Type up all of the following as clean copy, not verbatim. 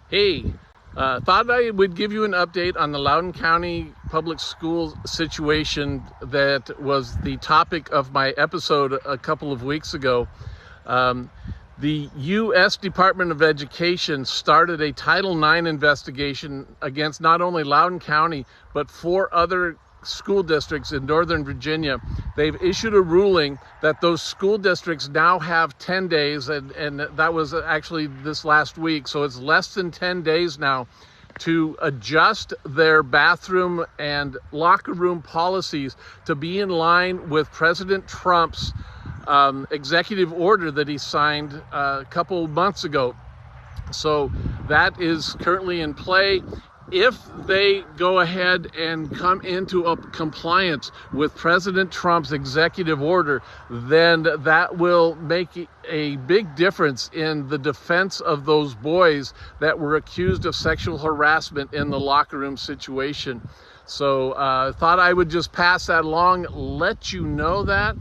Hey, thought I would give you an update on the Loudoun County public school situation that was the topic of my episode a couple of weeks ago. Um, the U.S. Department of Education started a Title IX investigation against not only Loudoun County, but four other school districts in Northern Virginia. They've issued a ruling that those school districts now have 10 days, and that was actually this last week, so it's less than 10 days now to adjust their bathroom and locker room policies to be in line with President Trump's executive order that he signed a couple months ago. So that is currently in play. If they go ahead and come into a compliance with President Trump's executive order, then that will make a big difference in the defense of those boys that were accused of sexual harassment in the locker room situation. So thought I would just pass that along, let you know that.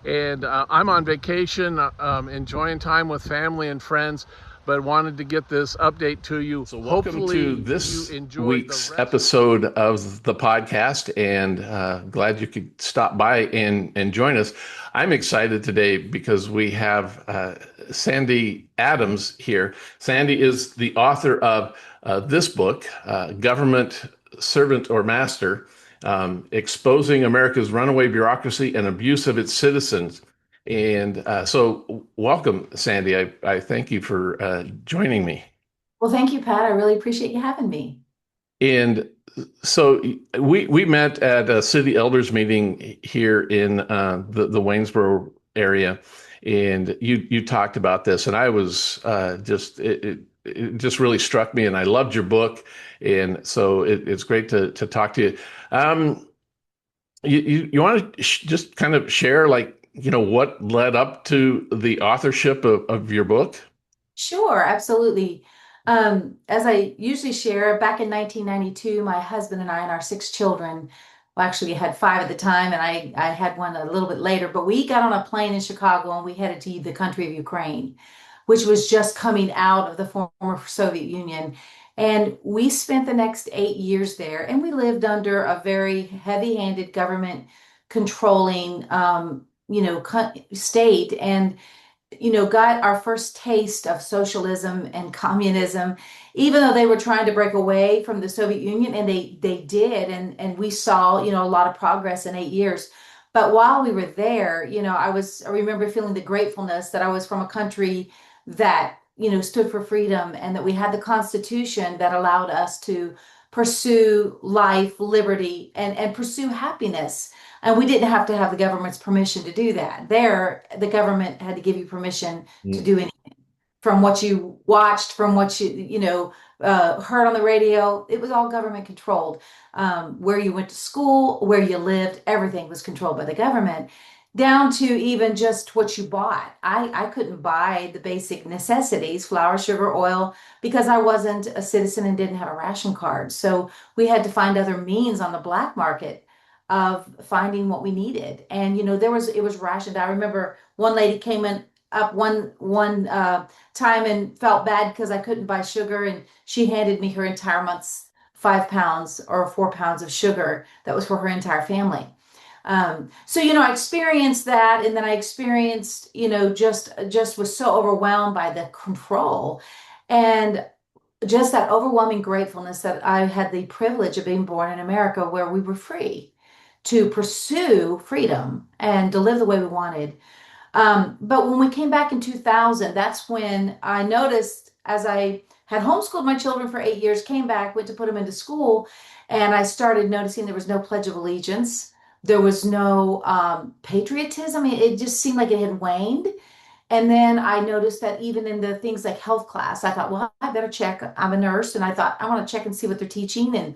And I'm on vacation, enjoying time with family and friends, but wanted to get this update to you. So welcome Hopefully to this you enjoyed week's episode of the podcast, and glad you could stop by and join us. I'm excited today because we have Sandy Adams here. Sandy is the author of this book, Government Servant or Master, Exposing America's Runaway Bureaucracy and Abuse of its Citizens. And so welcome, Sandy. I thank you for joining me. Well, thank you, Pat. I really appreciate you having me. And so we met at a city elders meeting here in the Waynesboro area, and you talked about this, and I was it just really struck me, and I loved your book, and so it's great to talk to you. You want to just kind of share, like, what led up to the authorship of your book? Sure, absolutely. As I usually share, back in 1992, my husband and I and our six children, well, actually we had five at the time, and I had one a little bit later, but we got on a plane in Chicago and we headed to the country of Ukraine, which was just coming out of the former Soviet Union. And we spent the next 8 years there, and we lived under a very heavy-handed government controlling state, and got our first taste of socialism and communism, even though they were trying to break away from the Soviet Union, and they did, and we saw a lot of progress in 8 years. But while we were there, I remember feeling the gratefulness that I was from a country that stood for freedom, and that we had the Constitution that allowed us to pursue life, liberty, and pursue happiness. And we didn't have to have the government's permission to do that. There, the government had to give you permission to do anything. From what you watched, from what heard on the radio, it was all government controlled. Where you went to school, where you lived, everything was controlled by the government, down to even just what you bought. I couldn't buy the basic necessities, flour, sugar, oil, because I wasn't a citizen and didn't have a ration card. So we had to find other means on the black market of finding what we needed. And it was rationed. I remember one lady came in up one time and felt bad because I couldn't buy sugar, and she handed me her entire month's 5 pounds or 4 pounds of sugar that was for her entire family. So I experienced that, and then I experienced just was so overwhelmed by the control, and just that overwhelming gratefulness that I had the privilege of being born in America, where we were free to pursue freedom and to live the way we wanted. But when we came back in 2000, that's when I noticed, as I had homeschooled my children for 8 years, came back, went to put them into school, and I started noticing there was no Pledge of Allegiance. There was no patriotism. It just seemed like it had waned. And then I noticed that even in the things like health class, I thought, well, I better check. I'm a nurse, and I thought, I want to check and see what they're teaching. And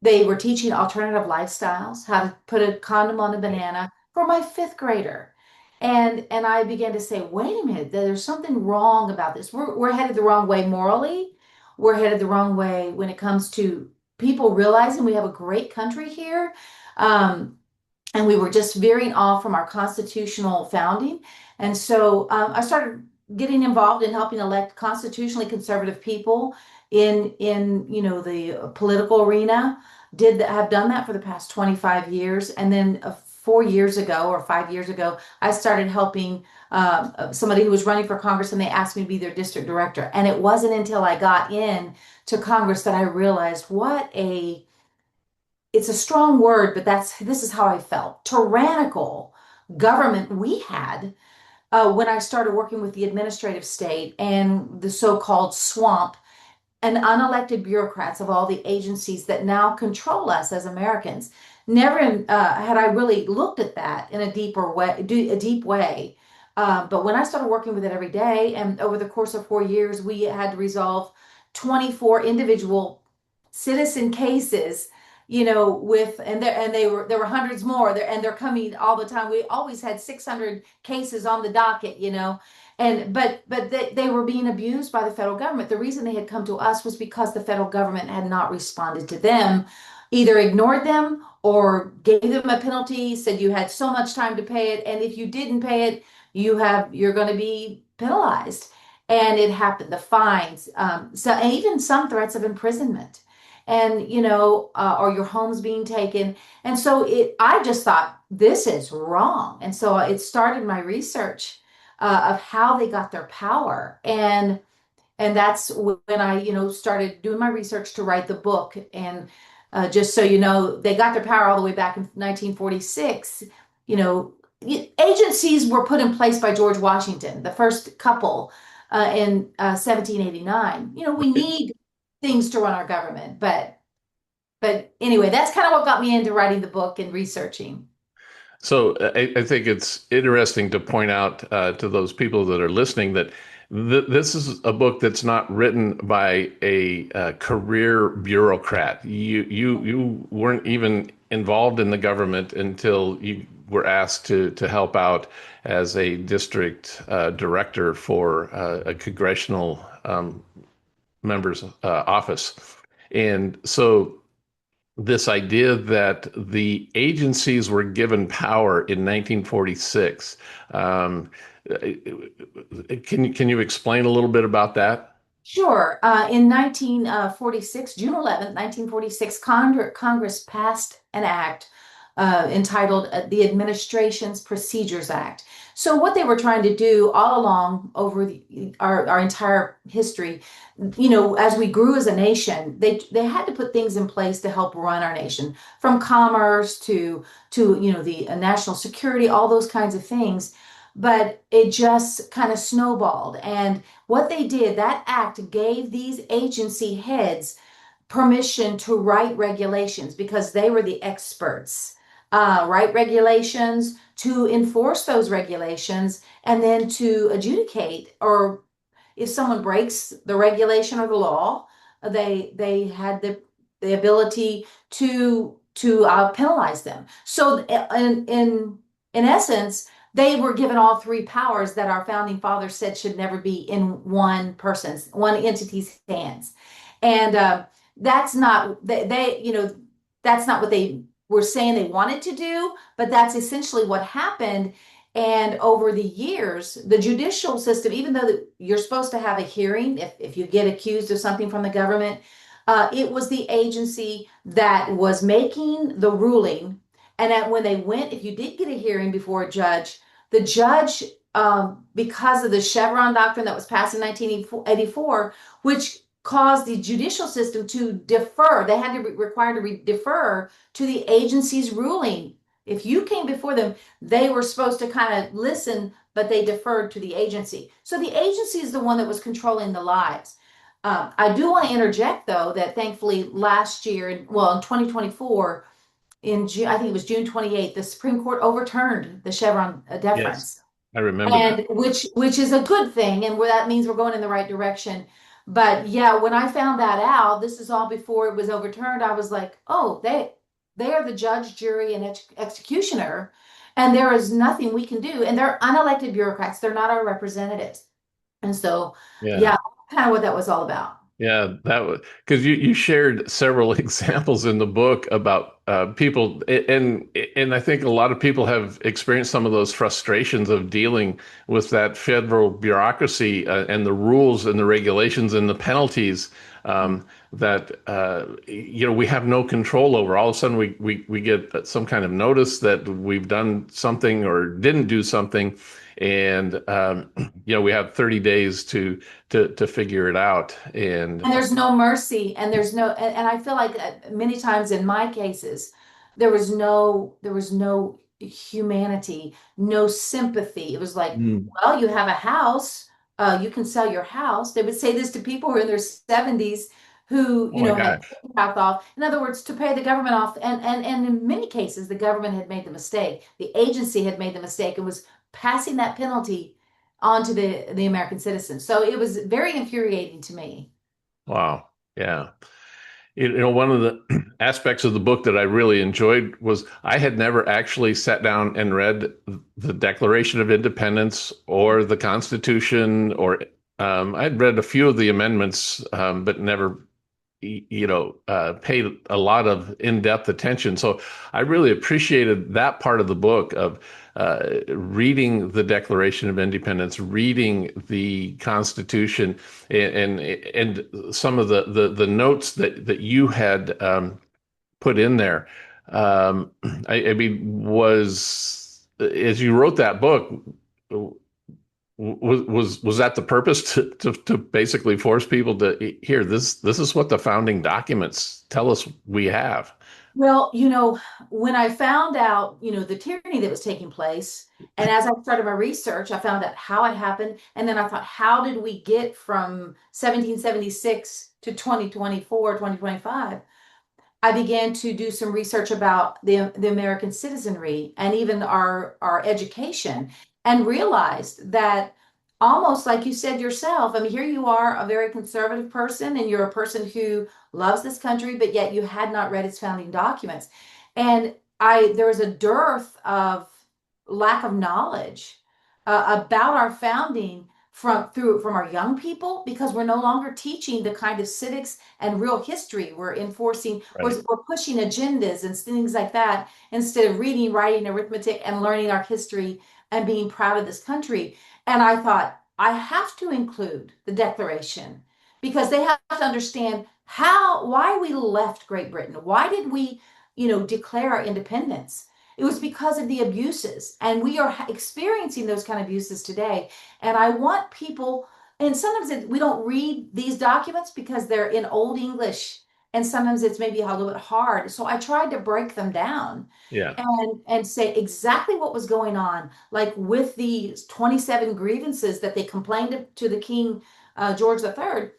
they were teaching alternative lifestyles, how to put a condom on a banana for my fifth grader. And I began to say, wait a minute, there's something wrong about this. We're headed the wrong way morally. We're headed the wrong way when it comes to people realizing we have a great country here. And we were just veering off from our constitutional founding. And so I started getting involved in helping elect constitutionally conservative people in the political arena. Have done that for the past 25 years, and then 4 years ago or 5 years ago, I started helping somebody who was running for Congress, and they asked me to be their district director. And it wasn't until I got in to Congress that I realized it's a strong word, but this is how I felt. Tyrannical government we had when I started working with the administrative state and the so-called swamp and unelected bureaucrats of all the agencies that now control us as Americans. Never had I really looked at that in a deeper way, a deep way. But when I started working with it every day, and over the course of 4 years, we had to resolve 24 individual citizen cases, there were hundreds more there, and they're coming all the time. We always had 600 cases on the docket, and but they were being abused by the federal government. The reason they had come to us was because the federal government had not responded to them, either ignored them or gave them a penalty, said you had so much time to pay it, and if you didn't pay it, you're going to be penalized. And it happened, the fines, and even some threats of imprisonment, and or your home's being taken. And so I just thought this is wrong, and so it started my research of how they got their power, and that's when I started doing my research to write the book. And just so you know, they got their power all the way back in 1946. Agencies were put in place by George Washington, the first couple in 1789. We need things to run our government, but anyway, that's kind of what got me into writing the book and researching. So I think it's interesting to point out to those people that are listening that this is a book that's not written by a career bureaucrat. You weren't even involved in the government until you were asked to help out as a district director for a congressional member's office. And so this idea that the agencies were given power in 1946. Can you explain a little bit about that? Sure. In 1946, June 11th, 1946, Congress passed an act entitled the Administration's Procedures Act. So what they were trying to do all along over our entire history, as we grew as a nation, they had to put things in place to help run our nation, from commerce to the national security, all those kinds of things. But it just kind of snowballed. And what they did, that act gave these agency heads permission to write regulations because they were the experts. Write regulations, to enforce those regulations, and then to adjudicate, or if someone breaks the regulation or the law, they had the ability to penalize them. So in essence, they were given all three powers that our founding fathers said should never be in one entity's hands. And that's not that's not what they were saying they wanted to do, but that's essentially what happened. And over the years, the judicial system, even though you're supposed to have a hearing if you get accused of something from the government, it was the agency that was making the ruling. And when they went, if you did get a hearing before a judge, the judge, because of the Chevron doctrine that was passed in 1984, which caused the judicial system to defer, they had to required to defer to the agency's ruling. If you came before them, they were supposed to kind of listen, but they deferred to the agency. So the agency is the one that was controlling the lives. I do want to interject, though, that thankfully last year, in 2024, in June, I think it was June 28th, the Supreme Court overturned the Chevron deference. Yes, I remember And that. which is a good thing, and where that means we're going in the right direction. But yeah, when I found that out, this is all before it was overturned, I was like, oh, they are the judge, jury, and executioner, and there is nothing we can do. And they're unelected bureaucrats. They're not our representatives. And so, Yeah. yeah, kind of what that was all about. Yeah, that was because you shared several examples in the book about people, and I think a lot of people have experienced some of those frustrations of dealing with that federal bureaucracy and the rules and the regulations and the penalties that we have no control over. All of a sudden, we get some kind of notice that we've done something or didn't do something, and we have 30 days to figure it out. And there's no mercy, and there's no, and I feel like many times in my cases, there was no humanity, no sympathy. It was like, Mm. well, you have a house, you can sell your house. They would say this to people who are in their 70s who, Oh my had gosh. paid off. In other words, to pay the government off, and in many cases, the government had made the mistake. The agency had made the mistake and was passing that penalty on to the American citizens. So it was very infuriating to me. Wow. Yeah. One of the aspects of the book that I really enjoyed was I had never actually sat down and read the Declaration of Independence or the Constitution, or I'd read a few of the amendments, but never, paid a lot of in-depth attention. So I really appreciated that part of the book of reading the Declaration of Independence, reading the Constitution, and some of the notes that you had put in there. I mean, was as you wrote that book, was that the purpose to basically force people to here, this is what the founding documents tell us we have? Well, when I found out, the tyranny that was taking place, and as I started my research, I found out how it happened. And then I thought, how did we get from 1776 to 2024, 2025? I began to do some research about the American citizenry and even our education, and realized that, almost like you said yourself, I mean, here you are, a very conservative person, and you're a person who loves this country, but yet you had not read its founding documents. And there was a dearth of lack of knowledge about our founding from our young people, because we're no longer teaching the kind of civics and real history. We're enforcing, Right. we're pushing agendas and things like that, instead of reading, writing, arithmetic, and learning our history and being proud of this country. And I thought, I have to include the Declaration, because they have to understand why we left Great Britain. Why did we, declare our independence? It was because of the abuses, and we are experiencing those kind of abuses today. And I want people, and sometimes we don't read these documents because they're in Old English, and sometimes it's maybe a little bit hard. So I tried to break them down Yeah. and say exactly what was going on, like with the 27 grievances that they complained to the King, George III.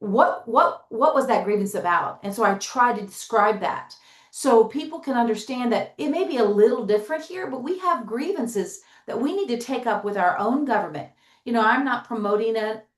What was that grievance about? And so I tried to describe that, so people can understand that it may be a little different here, but we have grievances that we need to take up with our own government. I'm not promoting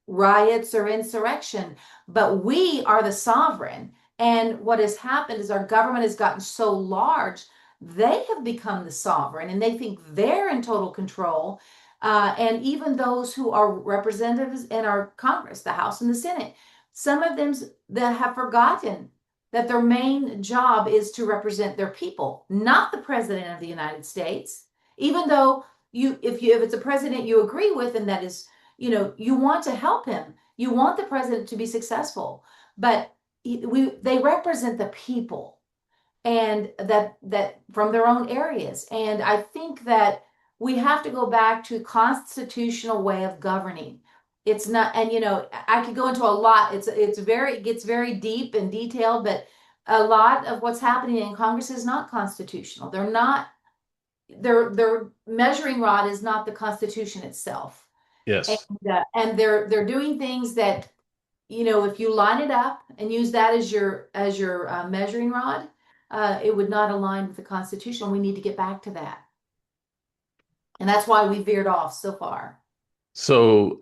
riots or insurrection, but we are the sovereign. And what has happened is our government has gotten so large, they have become the sovereign, and they think they're in total control. And even those who are representatives in our Congress, the House and the Senate, some of them that have forgotten that their main job is to represent their people, not the president of the United States. Even though if it's a president you agree with, and that is, you want to help him, you want the president to be successful, but they represent the people, and that from their own areas. And I think that we have to go back to constitutional way of governing. It's not, and I could go into a lot. It gets very deep and detailed, but a lot of what's happening in Congress is not constitutional. They're not, their measuring rod is not the Constitution itself. And Yes. they're doing things that, if you line it up and use that as your measuring rod, it would not align with the Constitution. We need to get back to that. And that's why we veered off so far. So,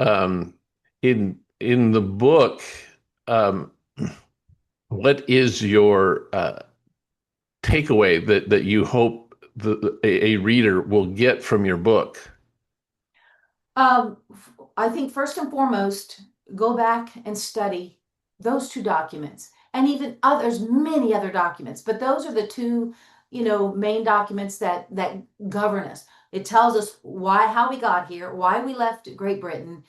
in the book, um, what is your takeaway that you hope a reader will get from your book? Um, I think first and foremost, go back and study those two documents, and even others, many other documents, but those are the two main documents that govern us. It tells us how we got here, why we left Great Britain,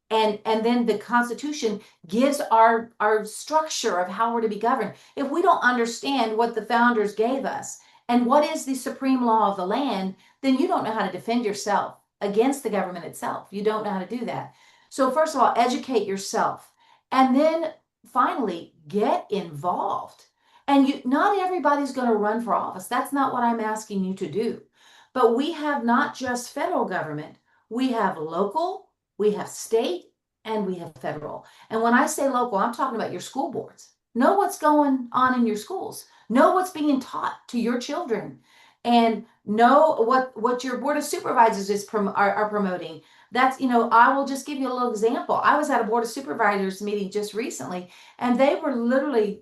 and then the Constitution gives our structure of how we're to be governed. If we don't understand what the founders gave us and what is the supreme law of the land, then you don't know how to defend yourself against the government itself. You don't know how to do that. So first of all, educate yourself, and then finally get involved. And not everybody's going to run for office. That's not what I'm asking you to do. But we have not just federal government, we have local, we have state, and we have federal. And when I say local, I'm talking about your school boards. Know what's going on in your schools. Know what's being taught to your children, and know what your board of supervisors are promoting. That's, I will just give you a little example. I was at a board of supervisors meeting just recently, and they were literally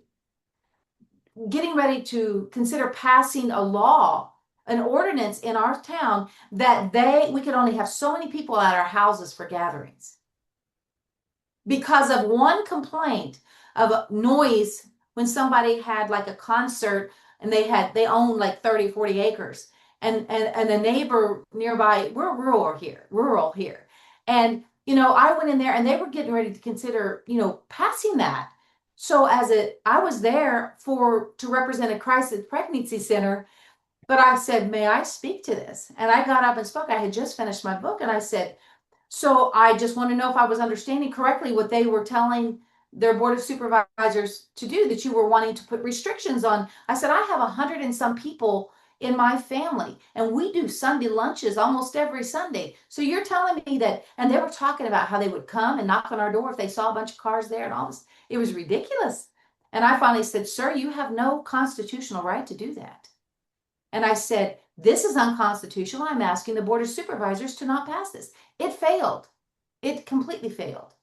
getting ready to consider passing a law, an ordinance in our town that we could only have so many people at our houses for gatherings because of one complaint of noise when somebody had like a concert and they owned like 30, 40 acres. And a neighbor nearby, we're rural here. And, I went in there and they were getting ready to consider, passing that. So I was there to represent a crisis pregnancy center, but I said, may I speak to this? And I got up and spoke. I had just finished my book, and I said, so I just want to know if I was understanding correctly what they were telling their board of supervisors to do, that you were wanting to put restrictions on. I said, I have 100 and some people in my family, and we do Sunday lunches almost every Sunday. So you're telling me that, and they were talking about how they would come and knock on our door if they saw a bunch of cars there and all this. It was ridiculous. And I finally said, sir, you have no constitutional right to do that. And I said, this is unconstitutional. I'm asking the board of supervisors to not pass this. It failed. It completely failed.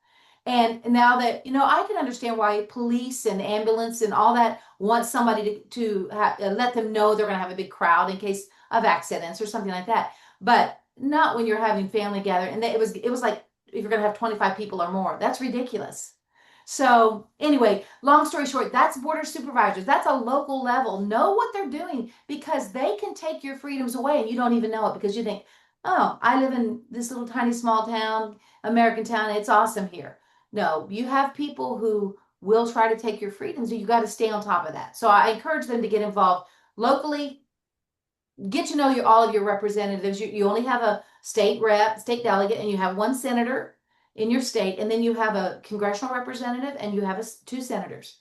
And now that, I can understand why police and ambulance and all that want somebody to let them know they're going to have a big crowd in case of accidents or something like that. But not when you're having family gathering. And it was like, if you're going to have 25 people or more, that's ridiculous. So anyway, long story short, that's board of supervisors. That's a local level. Know what they're doing, because they can take your freedoms away and you don't even know it, because you think, oh, I live in this little tiny small town, American town. It's awesome here. No, you have people who will try to take your freedoms, and you got to stay on top of that. So I encourage them to get involved locally. Get to know all of your representatives. You only have a state rep, state delegate, and you have one senator in your state, and then you have a congressional representative, and you have two senators.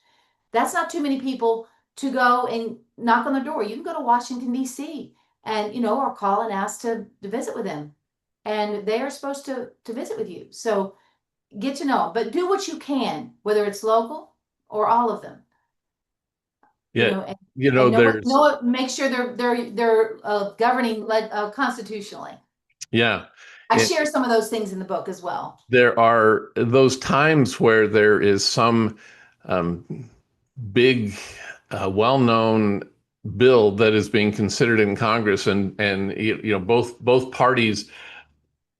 That's not too many people to go and knock on the door. You can go to Washington, D.C. and, or call and ask to visit with them. And they are supposed to visit with you. So get to know them, but do what you can, whether it's local or all of them. Yeah, Make sure they're governing constitutionally. Yeah. I share some of those things in the book as well. There are those times where there is some big, well-known bill that is being considered in Congress, and both parties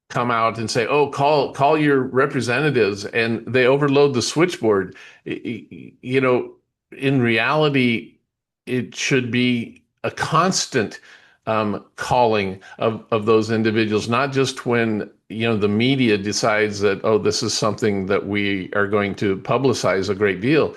come out and say, "Oh, call your representatives," and they overload the switchboard. In reality, it should be a constant calling of those individuals, not just when the media decides that, oh, this is something that we are going to publicize a great deal,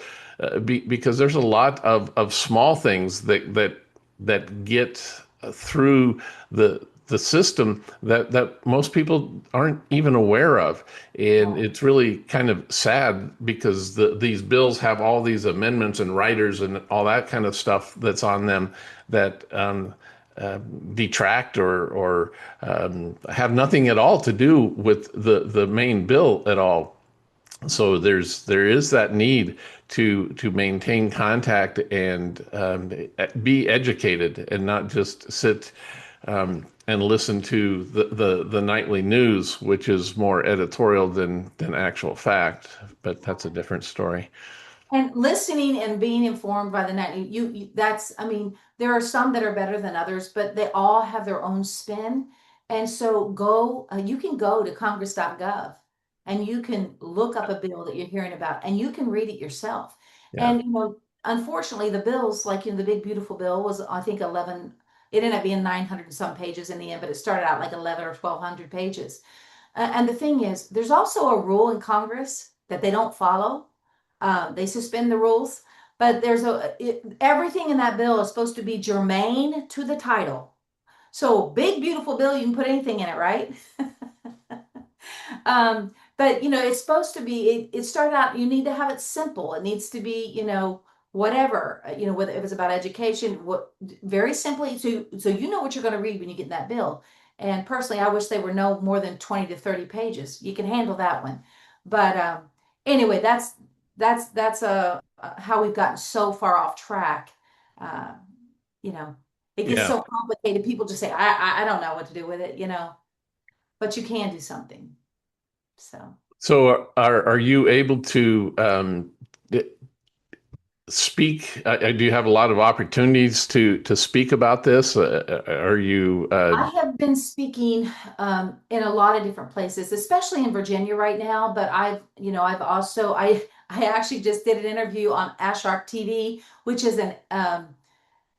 because there's a lot of small things that get through the system that most people aren't even aware of. And it's really kind of sad, because these bills have all these amendments and writers and all that kind of stuff that's on them that detract or have nothing at all to do with the main bill at all. So there is that need to maintain contact and be educated, and not just sit and listen to the nightly news, which is more editorial than actual fact. But that's a different story. And listening and being informed by the nightly, there are some that are better than others, but they all have their own spin. And so you can go to congress.gov and you can look up a bill that you're hearing about, and you can read it yourself. Yeah. And unfortunately, the bills, like, the big beautiful bill was, I think, 11. It ended up being 900 and some pages in the end, but it started out like 11 or 1200 pages. And the thing is, there's also a rule in Congress that they don't follow. They suspend the rules, but everything in that bill is supposed to be germane to the title. So big, beautiful bill, you can put anything in it, right? But it's supposed to be, it started out, you need to have it simple. It needs to be, whatever, whether if it's about education, very simply, so you know what you're going to read when you get in that bill. And personally, I wish they were no more than 20 to 30 pages. You can handle that one. But anyway, that's how we've gotten so far off track. Uh, you know, it gets Yeah. so complicated. People just say, I don't know what to do with it, but you can do something. So So are you able to speak? Do you have a lot of opportunities to speak about this? Are you I have been speaking in a lot of different places, especially in Virginia right now. But I've also, I actually just did an interview on Ashark TV, which is an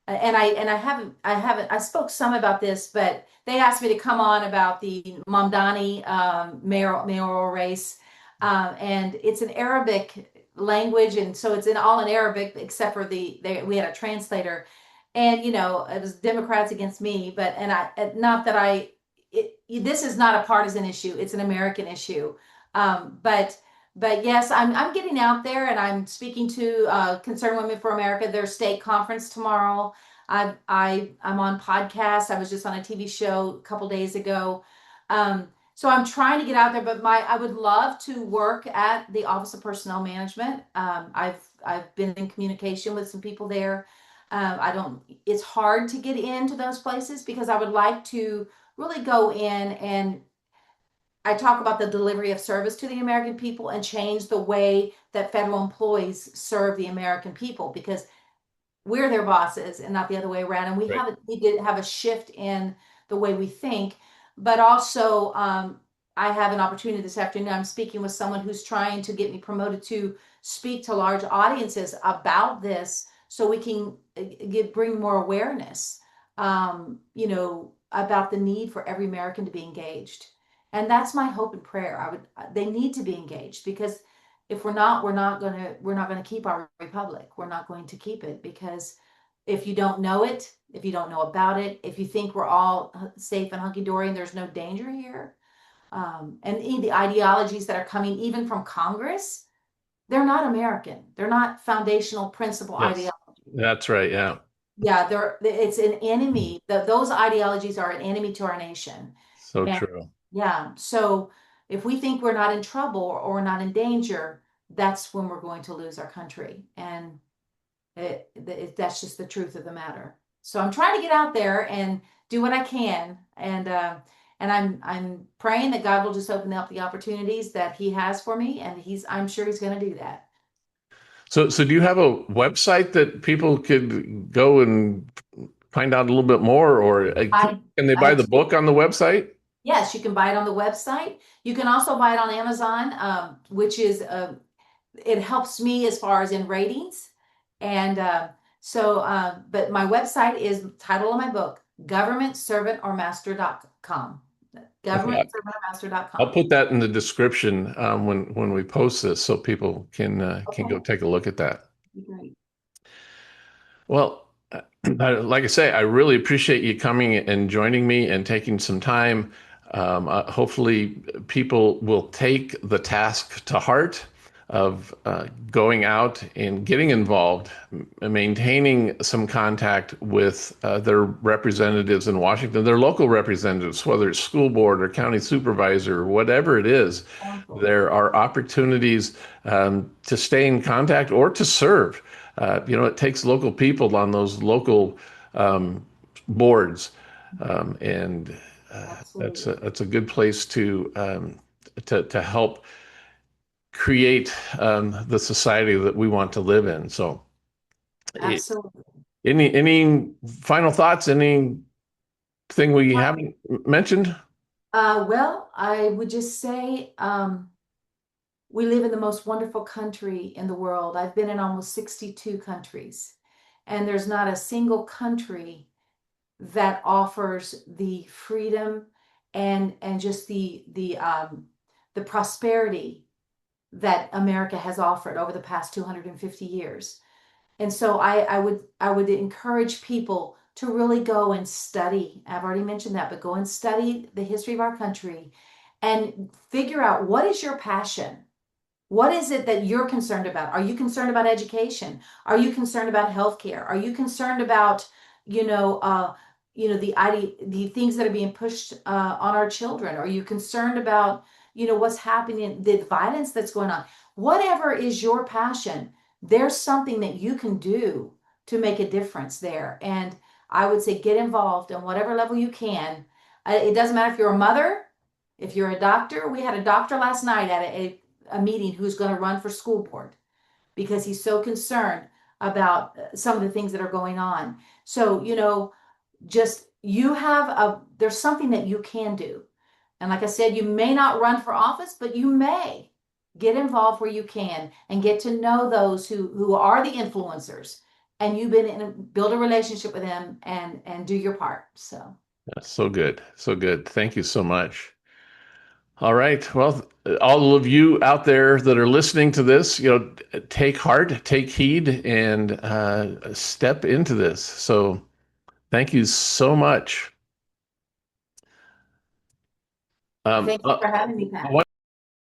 and I spoke some about this, but they asked me to come on about the Mamdani mayoral race, and it's an Arabic language, and so it's in all in Arabic except for we had a translator, and it was Democrats against me, but not that this is not a partisan issue; it's an American issue, but. But yes, I'm getting out there and I'm speaking to Concerned Women for America, their state conference tomorrow. I'm on podcasts. I was just on a TV show a couple days ago. So I'm trying to get out there, but I would love to work at the Office of Personnel Management. I've been in communication with some people there. I don't. It's hard to get into those places because I would like to really go in and I talk about the delivery of service to the American people and change the way that federal employees serve the American people because we're their bosses and not the other way around. And right? we did have a shift in the way we think, but also I have an opportunity this afternoon. I'm speaking with someone who's trying to get me promoted to speak to large audiences about this so we can bring more awareness, about the need for every American to be engaged. And that's my hope and prayer. They need to be engaged because if we're not going to keep our republic. We're not going to keep it because if you don't know it, if you don't know about it, if you think we're all safe and hunky-dory and there's no danger here, and the ideologies that are coming even from Congress, they're not American. They're not foundational principle Yes, ideology. that's right. Yeah, Yeah, it's an enemy. Those ideologies are an enemy to our nation. so And true. yeah, so if we think we're not in trouble or not in danger, that's when we're going to lose our country. And that's just the truth of the matter. So I'm trying to get out there and do what I can, and I'm praying that God will just open up the opportunities that He has for me, and I'm sure He's going to do that. So do you have a website that people could go and find out a little bit more, or I can they buy I the book on the website? Yes, you can buy it on the website. You can also buy it on Amazon, which is it helps me as far as in ratings. And but my website is title of my book, governmentservantormaster.com. Okay, I'll Governmentservantormaster.com. put that in the description when we post this, so people can go Okay, take a look at that. great. Well, like I say, I really appreciate you coming and joining me and taking some time. Hopefully, people will take the task to heart of going out and getting involved, maintaining some contact with their representatives in Washington, their local representatives, whether it's school board or county supervisor or whatever it is. Wonderful. There are opportunities to stay in contact or to serve. It takes local people on those local boards, and Absolutely. that's a good place to help create the society that we want to live in. So, Absolutely. any final thoughts? Anything we haven't mentioned? Well, I would just say, We live in the most wonderful country in the world. I've been in almost 62 countries, and there's not a single country that offers the freedom and just the prosperity that America has offered over the past 250 years. And so I would encourage people to really go and study. I've already mentioned that, but go and study the history of our country and figure out what is your passion. What is it that you're concerned about? Are you concerned about education? Are you concerned about healthcare? Are you concerned about, you know, the things that are being pushed on our children? Are you concerned about, what's happening, the violence that's going on? Whatever is your passion, there's something that you can do to make a difference there. And I would say get involved on whatever level you can. It doesn't matter if you're a mother, if you're a doctor. We had a doctor last night at a meeting who's going to run for school board because he's so concerned about some of the things that are going on. So, just there's something that you can do. And like I said, you may not run for office, but you may get involved where you can and get to know those who are the influencers, and build a relationship with them and do your part. So That's so good. So good. Thank you so much. All right. Well, all of you out there that are listening to this, take heart, take heed, and step into this. So thank you so much. thank you for having me, Pat.